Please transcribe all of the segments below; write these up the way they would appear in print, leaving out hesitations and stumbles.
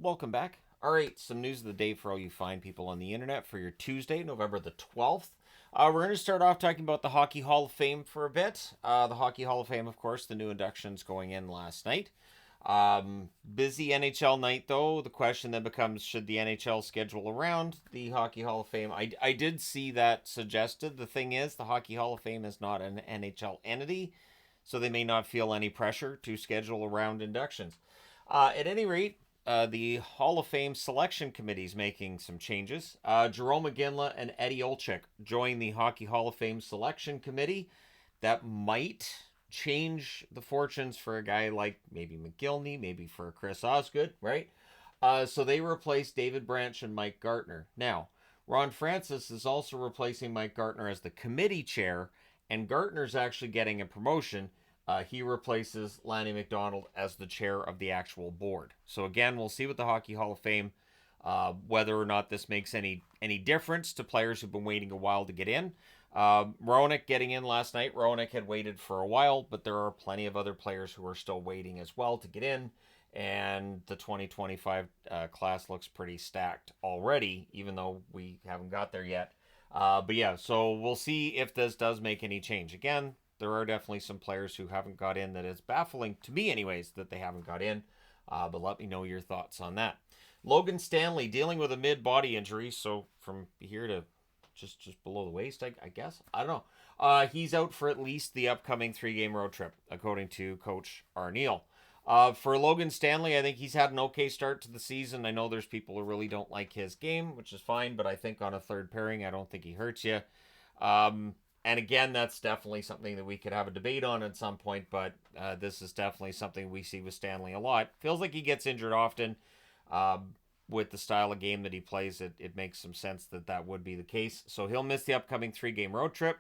Welcome back. All right, some news of the day for all you fine people on the internet for your Tuesday, November the 12th. We're going to start off talking about the Hockey Hall of Fame for a bit. The Hockey Hall of Fame, of course, the new inductions going in last night. Busy NHL night, though. The question then becomes, should the NHL schedule around the Hockey Hall of Fame? I did see that suggested. The thing is, the Hockey Hall of Fame is not an NHL entity, so they may not feel any pressure to schedule around inductions. At any rate, the Hall of Fame selection committee is making some changes. Jerome Iginla and Eddie Olczyk join the Hockey Hall of Fame selection committee. That might change the fortunes for a guy like maybe McGillney, maybe for Chris Osgood, right? So they replace David Branch and Mike Gartner. Now, Ron Francis is also replacing Mike Gartner as the committee chair, and Gartner's actually getting a promotion. He replaces Lanny McDonald as the chair of the actual board. So again, we'll see with the Hockey Hall of Fame whether or not this makes any difference to players who've been waiting a while to get in. Roenick getting in last night. Roenick had waited for a while, but there are plenty of other players who are still waiting as well to get in. And the 2025 class looks pretty stacked already, even though we haven't got there yet. But yeah, so we'll see if this does make any change. Again, there are definitely some players who haven't got in that is baffling, to me anyways, that they haven't got in. But let me know your thoughts on that. Logan Stanley dealing with a mid-body injury, so from here to just below the waist, I guess. I don't know. He's out for at least the upcoming 3-game road trip, according to Coach Arneal. For Logan Stanley, I think he's had an okay start to the season. I know there's people who really don't like his game, which is fine, but I think on a third pairing, I don't think he hurts you. And again, that's definitely something that we could have a debate on at some point, but this is definitely something we see with Stanley a lot. Feels like he gets injured often. With the style of game that he plays, it makes some sense that would be the case. So he'll miss the upcoming 3-game road trip,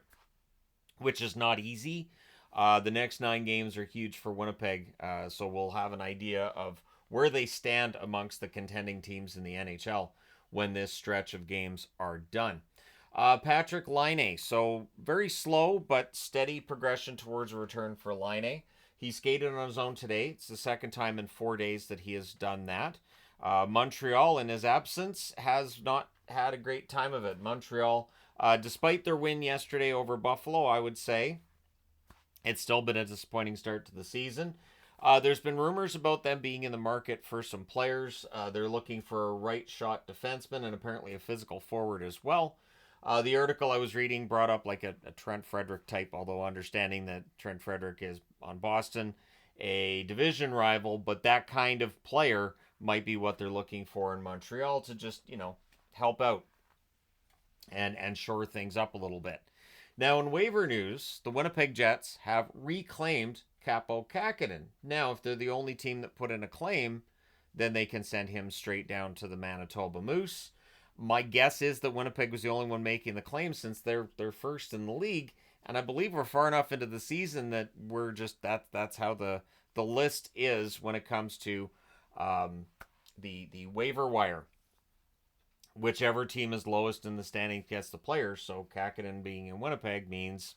which is not easy. The next 9 games are huge for Winnipeg, so we'll have an idea of where they stand amongst the contending teams in the NHL when this stretch of games are done. Patrick Laine. So very slow but steady progression towards a return for Laine. He skated on his own today. It's the second time in 4 days that he has done that. Montreal, in his absence, has not had a great time of it. Montreal, despite their win yesterday over Buffalo, I would say, it's still been a disappointing start to the season. There's been rumors about them being in the market for some players. They're looking for a right shot defenseman and apparently a physical forward as well. The article I was reading brought up like a Trent Frederick type, although understanding that Trent Frederick is on Boston, a division rival, but that kind of player might be what they're looking for in Montreal to just, help out and shore things up a little bit. Now, in waiver news, the Winnipeg Jets have reclaimed Kaapo Kahkonen. Now, if they're the only team that put in a claim, then they can send him straight down to the Manitoba Moose. My guess is that Winnipeg was the only one making the claim since they're first in the league, and I believe we're far enough into the season that we're just that's how the list is when it comes to the waiver wire. Whichever team is lowest in the standings gets the players. So Kahkonen being in Winnipeg means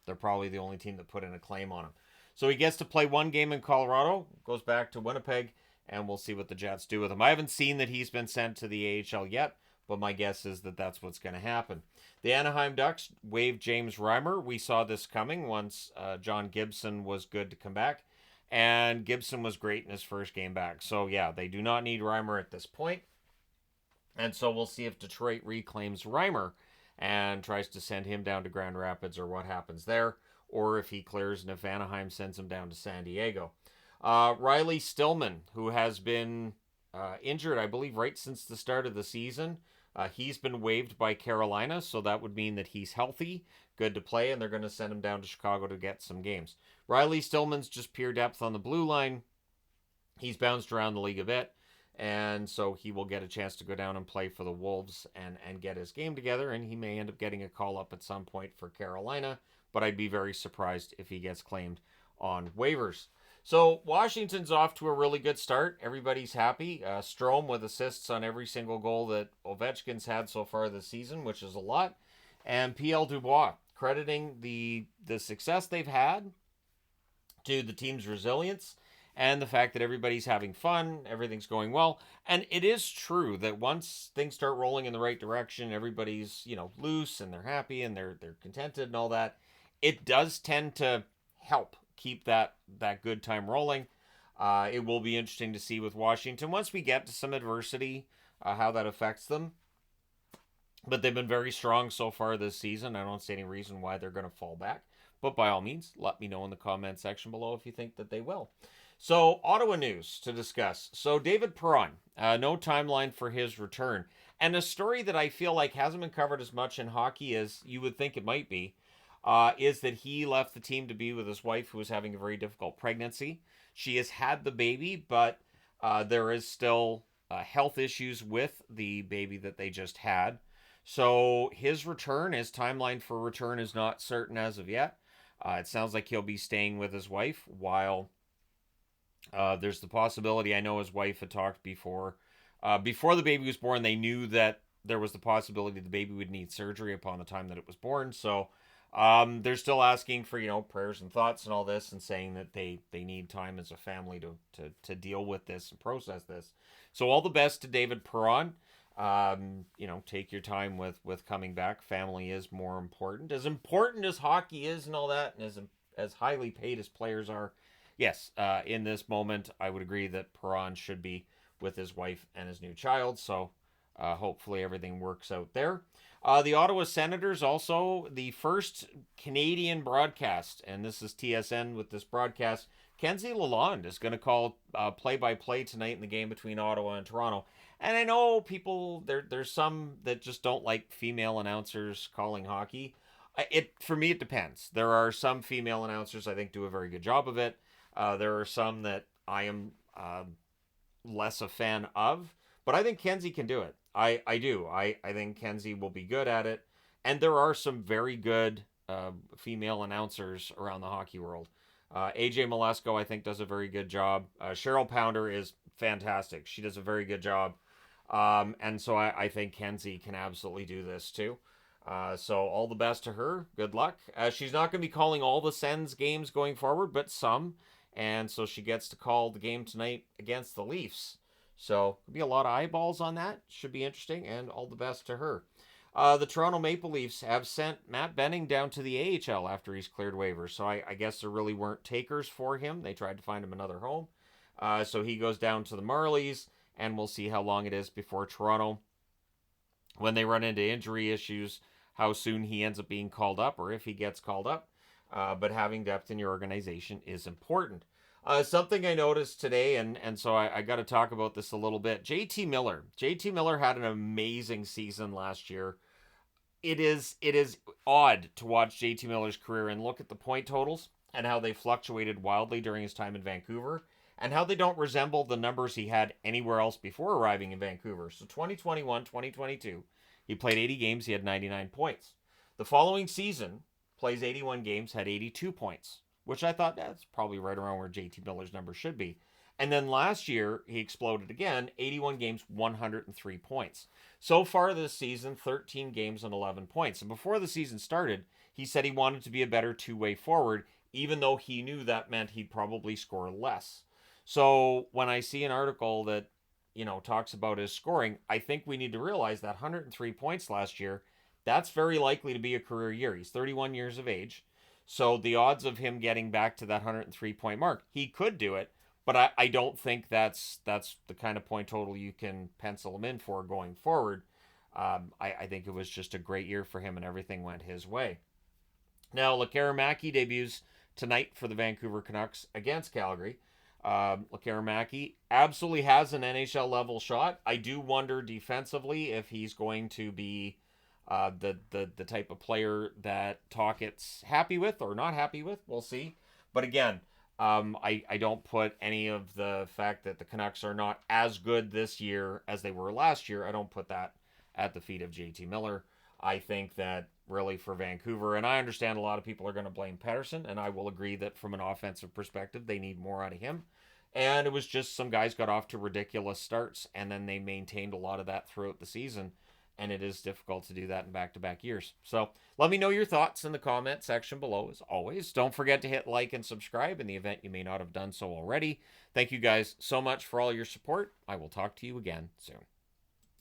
they're probably the only team that put in a claim on him. So he gets to play 1 game in Colorado, goes back to Winnipeg, and we'll see what the Jets do with him. I haven't seen that he's been sent to the AHL yet, but my guess is that that's what's going to happen. The Anaheim Ducks waived James Reimer. We saw this coming once John Gibson was good to come back, and Gibson was great in his first game back. So yeah, they do not need Reimer at this point. And so we'll see if Detroit reclaims Reimer and tries to send him down to Grand Rapids or what happens there, or if he clears and if Anaheim sends him down to San Diego. Riley Stillman, who has been injured, I believe, right since the start of the season. He's been waived by Carolina, so that would mean that he's healthy, good to play, and they're going to send him down to Chicago to get some games. Riley Stillman's just pure depth on the blue line. He's bounced around the league a bit, and so he will get a chance to go down and play for the Wolves and get his game together, and he may end up getting a call-up at some point for Carolina, but I'd be very surprised if he gets claimed on waivers. So Washington's off to a really good start. Everybody's happy. Strome with assists on every single goal that Ovechkin's had so far this season, which is a lot. And P.L. Dubois crediting the success they've had to the team's resilience and the fact that everybody's having fun, everything's going well. And it is true that once things start rolling in the right direction, everybody's, loose and they're happy and they're contented and all that. It does tend to help keep that good time rolling. It will be interesting to see with Washington once we get to some adversity, how that affects them. But they've been very strong so far this season. I don't see any reason why they're going to fall back. But by all means, let me know in the comment section below if you think that they will. So, Ottawa news to discuss. So, David Perron, no timeline for his return. And a story that I feel like hasn't been covered as much in hockey as you would think it might be, is that he left the team to be with his wife, who was having a very difficult pregnancy. She has had the baby, but there is still health issues with the baby that they just had. So his timeline for return is not certain as of yet. It sounds like he'll be staying with his wife while there's the possibility. I know his wife had talked before the baby was born. They knew that there was the possibility the baby would need surgery upon the time that it was born. So they're still asking for prayers and thoughts and all this, and saying that they need time as a family to deal with this and process this. So all the best to David Perron. Take your time with coming back. Family is more important as hockey is and all that, and as highly paid as players are. Yes, in this moment, I would agree that Perron should be with his wife and his new child. So hopefully everything works out there. The Ottawa Senators, also the first Canadian broadcast, and this is TSN with this broadcast. Kenzie Lalonde is going to call play-by-play tonight in the game between Ottawa and Toronto. And I know people, there's some that just don't like female announcers calling hockey. For me, it depends. There are some female announcers I think do a very good job of it. There are some that I am less a fan of, but I think Kenzie can do it. I do. I think Kenzie will be good at it. And there are some very good female announcers around the hockey world. AJ Malesko, I think, does a very good job. Cheryl Pounder is fantastic. She does a very good job. And so I think Kenzie can absolutely do this too. So all the best to her. Good luck. She's not going to be calling all the Sens games going forward, but some. And so she gets to call the game tonight against the Leafs. So there'll be a lot of eyeballs on that. Should be interesting, and all the best to her. The Toronto Maple Leafs have sent Matt Benning down to the AHL after he's cleared waivers. So I guess there really weren't takers for him. They tried to find him another home. So he goes down to the Marlies, and we'll see how long it is before Toronto, when they run into injury issues, how soon he ends up being called up, or if he gets called up. But having depth in your organization is important. Something I noticed today, and so I got to talk about this a little bit. JT Miller. JT Miller had an amazing season last year. It is odd to watch JT Miller's career and look at the point totals and how they fluctuated wildly during his time in Vancouver, and how they don't resemble the numbers he had anywhere else before arriving in Vancouver. So 2021, 2022, he played 80 games, he had 99 points. The following season, plays 81 games, had 82 points, which I thought that's probably right around where JT Miller's number should be. And then last year, he exploded again, 81 games, 103 points. So far this season, 13 games and 11 points. And before the season started, he said he wanted to be a better two-way forward, even though he knew that meant he'd probably score less. So when I see an article that, talks about his scoring, I think we need to realize that 103 points last year, that's very likely to be a career year. He's 31 years of age. So the odds of him getting back to that 103-point mark, he could do it, but I don't think that's the kind of point total you can pencil him in for going forward. I think it was just a great year for him, and everything went his way. Now, Lekkerimaki debuts tonight for the Vancouver Canucks against Calgary. Lekkerimaki absolutely has an NHL level shot. I do wonder defensively if he's going to be the type of player that Tocchet's happy with or not happy with. We'll see. But again, I don't put any of the fact that the Canucks are not as good this year as they were last year. I don't put that at the feet of JT Miller. I think that really for Vancouver, and I understand a lot of people are going to blame Pettersson, and I will agree that from an offensive perspective, they need more out of him. And it was just some guys got off to ridiculous starts, and then they maintained a lot of that throughout the season. and it is difficult to do that in back-to-back years. So let me know your thoughts in the comment section below, as always. Don't forget to hit like and subscribe in the event you may not have done so already. Thank you guys so much for all your support. I will talk to you again soon.